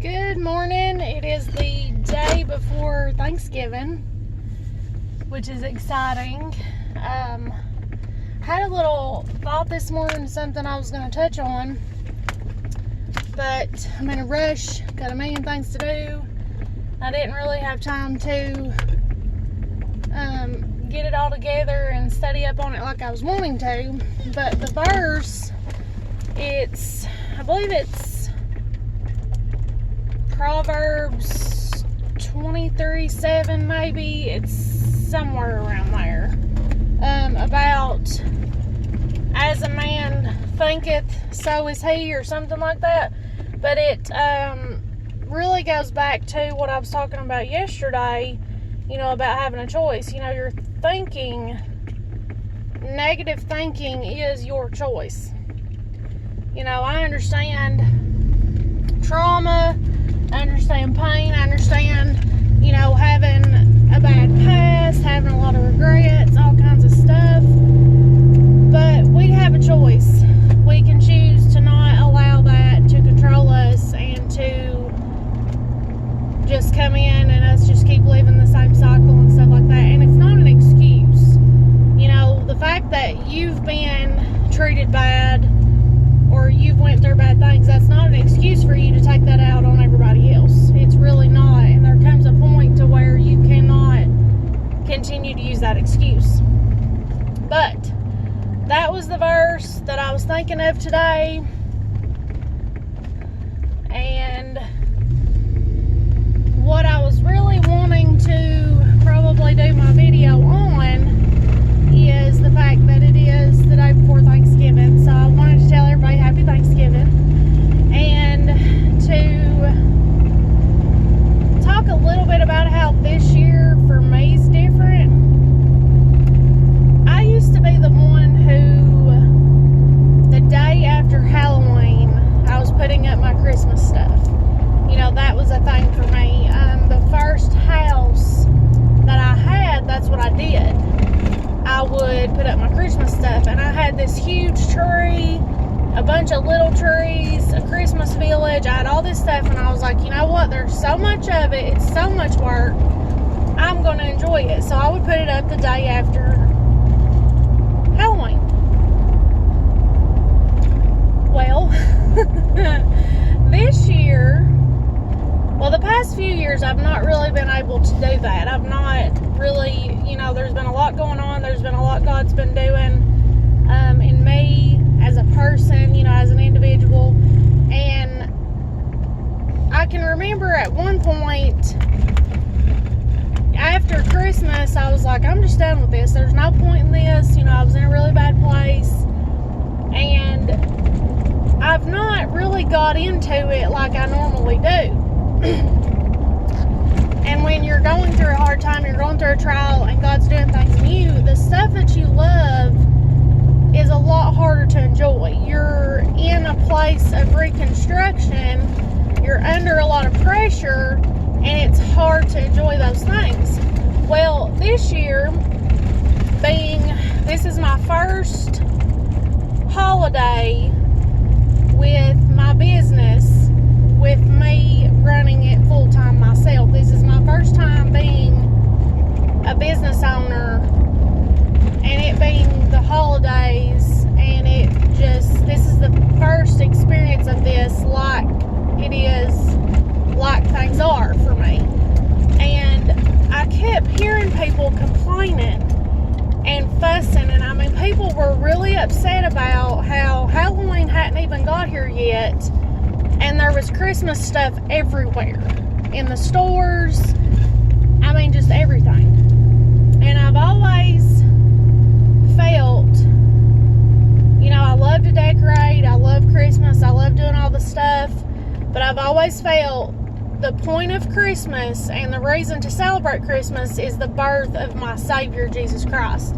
Good morning. It is the day before Thanksgiving, which is exciting. Had a little thought this morning, something I was going to touch on, but I'm in a rush, got a million things to do. I didn't really have time to get it all together and study up on it like I was wanting to. But the verse, I believe it's Proverbs 23:7, maybe. It's somewhere around there. About as a man thinketh, so is he, or something like that. But it really goes back to what I was talking about yesterday, about having a choice. You're thinking, negative thinking is your choice. I understand trauma, I understand pain, I understand, having a bad past, having a lot of regrets, all kinds of stuff. But we have a choice. We can choose to not allow that to control us and to just come in and us just keep living the same cycle and stuff like that. And it's not an excuse. The fact that you've been treated bad or you've went through bad things, that's not an excuse for you to take that out on everybody else. It's really not. And there comes a point to where you cannot continue to use that excuse. But that was the verse that I was thinking of today. And what I was really wanting to probably do my video on is the fact that it is the day before Thanksgiving. So I wanted to tell everybody happy Thanksgiving and to talk a little bit about how this year for me is different. I used to be the one who, the day after Halloween, I was putting up my Christmas stuff. That was a thing for me. The first house that I had, that's what I did. I would put up my Christmas stuff, and I had this huge tree, a bunch of little trees, a Christmas village. I had all this stuff, and I was like, you know what? There's so much of it. It's so much work. I'm going to enjoy it. So I would put it up the day after Halloween. Well, this year, the past few years, I've not really been able to do that. I've not really, there's been a lot going on. There's been a lot God's been doing in me as a person, as an individual. And I can remember at one point after Christmas, I was like, I'm just done with this. There's no point in this. I was in a really bad place. And I've not really got into it like I normally do. And when you're going through a hard time, you're going through a trial, and God's doing things in you, the stuff that you love is a lot harder to enjoy. You're in a place of reconstruction, you're under a lot of pressure, and it's hard to enjoy those things. Well, this year, this is my first holiday with my business, with me running it full-time myself. This is my first time being a business owner, and it being the holidays, and this is the first experience of this like it is, like things are for me. And I kept hearing people complaining and fussing, and people were really upset about how Halloween hadn't even got here yet. And there was Christmas stuff everywhere. In the stores. Just everything. And I've always felt, I love to decorate. I love Christmas. I love doing all the stuff. But I've always felt the point of Christmas and the reason to celebrate Christmas is the birth of my Savior, Jesus Christ.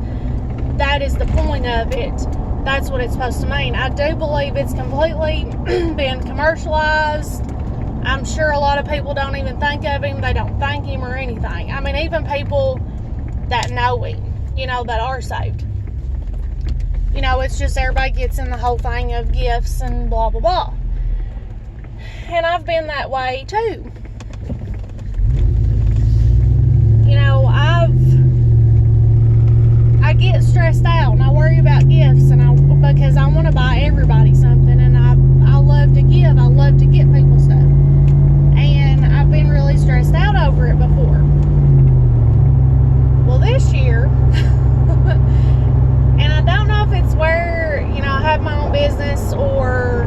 That is the point of it. That's what it's supposed to mean. I do believe it's completely been commercialized. I'm sure a lot of people don't even think of him. They don't thank him or anything. Even people that know him, that are saved. It's just everybody gets in the whole thing of gifts and blah, blah, blah. and I've been that way too. You know, I get stressed out and I worry about gifts because I want to buy everybody something, and I love to give. I love to get people stuff. And I've been really stressed out over it before. Well, this year, and I don't know if it's where, you know, I have my own business or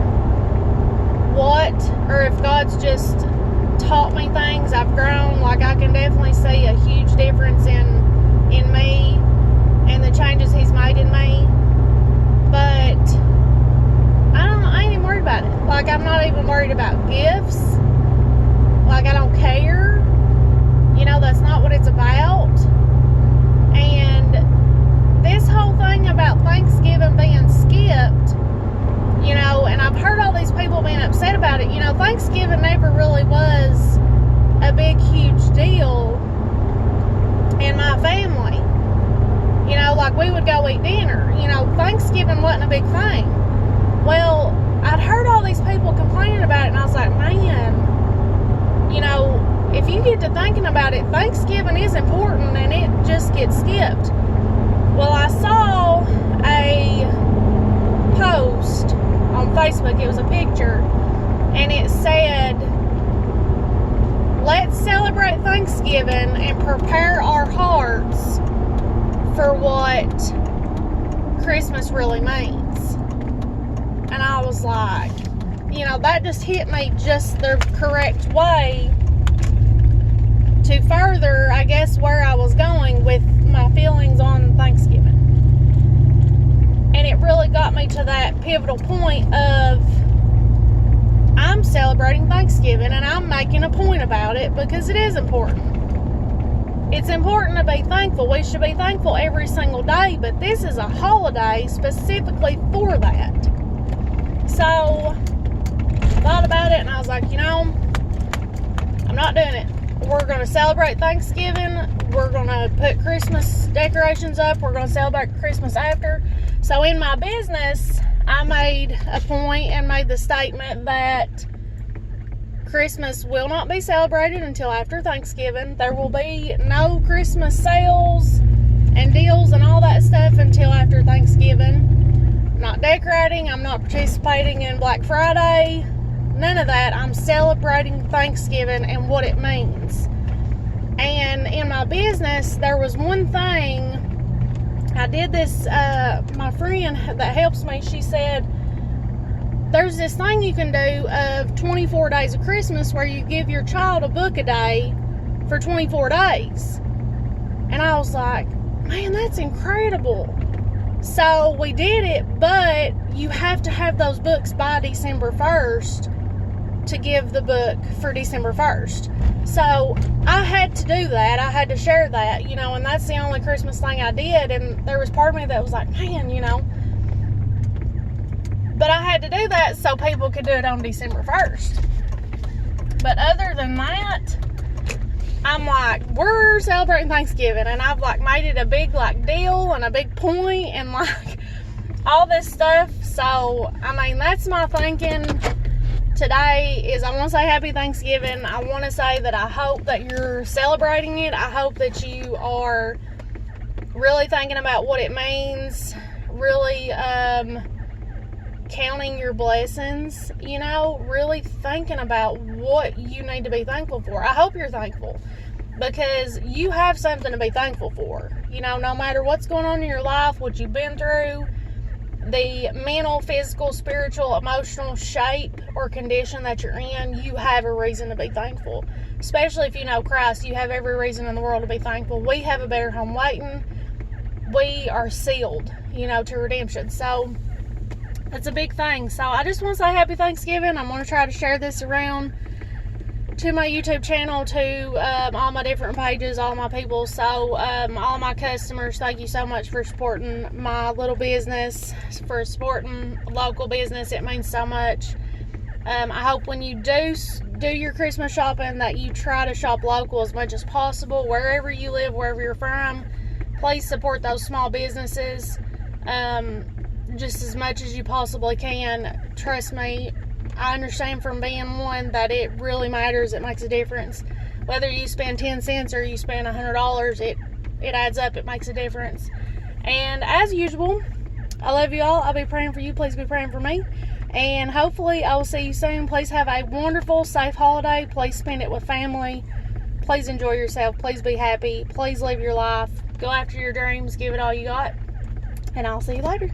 what, or if God's just taught me things. I've grown. Like, I can definitely see a huge difference in me and the changes He's made in me. But I don't know, I ain't even worried about it. Like, I'm not even worried about gifts. Like, I don't care. You know, that's not what it's about. And this whole thing about Thanksgiving being skipped, you know, and I've heard all these people being upset about it. You know, Thanksgiving never really was a big, huge deal in my family. You know, like, we would go eat dinner. You know, Thanksgiving wasn't a big thing. Well, I'd heard all these people complaining about it, and I was like, man, you know, if you get to thinking about it, Thanksgiving is important, and it just gets skipped. Well, I saw a post on Facebook. It was a picture, and it said, let's celebrate Thanksgiving and prepare our hearts for what Christmas really means. And I was like, you know, that just hit me just the correct way to further, I guess, where I was going with my feelings on Thanksgiving. And it really got me to that pivotal point of, I'm celebrating Thanksgiving and I'm making a point about it because it is important. It's important to be thankful. We should be thankful every single day, but this is a holiday specifically for that. So, I thought about it and I was like, you know, I'm not doing it. We're going to celebrate Thanksgiving. We're going to put Christmas decorations up. We're going to celebrate Christmas after. So, in my business, I made a point and made the statement that Christmas will not be celebrated until after Thanksgiving. There will be no Christmas sales and deals and all that stuff until after Thanksgiving. I'm not decorating. I'm not participating in Black Friday. None of that. I'm celebrating Thanksgiving and what it means. And in my business, there was one thing. I did this, my friend that helps me, she said, there's this thing you can do of 24 days of Christmas where you give your child a book a day for 24 days. And I was like, man, that's incredible. So we did it, but you have to have those books by December 1st to give the book for December 1st. So I had to do that. I had to share that, you know, and that's the only Christmas thing I did. And there was part of me that was like, man, you know, but I had to do that so people could do it on December 1st. But other than that, I'm like, we're celebrating Thanksgiving, and I've like made it a big like deal and a big point and like all this stuff. So, I mean, that's my thinking today is I want to say happy Thanksgiving. I want to say that I hope that you're celebrating it. I hope that you are really thinking about what it means, really counting your blessings, you know, really thinking about what you need to be thankful for. I hope you're thankful because you have something to be thankful for. You know, no matter what's going on in your life, what you've been through, the mental, physical, spiritual, emotional shape or condition that you're in, you have a reason to be thankful. Especially if you know Christ, you have every reason in the world to be thankful. We have a better home waiting. We are sealed, you know, to redemption. So, it's a big thing. So I just want to say happy Thanksgiving. I'm going to try to share this around to my YouTube channel, to all my different pages, all my people. So all my customers, thank you so much for supporting my little business, for supporting local business. It means so much. I hope when you do your Christmas shopping that you try to shop local as much as possible. Wherever you live, wherever you're from, please support those small businesses. Just as much as you possibly can. Trust me, I understand from being one that it really matters. It makes a difference. Whether you spend 10 cents or you spend $100, it adds up. It makes a difference. And as usual, I love you all. I'll be praying for you. Please be praying for me. And hopefully I will see you soon. Please have a wonderful, safe holiday. Please spend it with family. Please enjoy yourself. Please be happy. Please live your life. Go after your dreams. Give it all you got. And I'll see you later.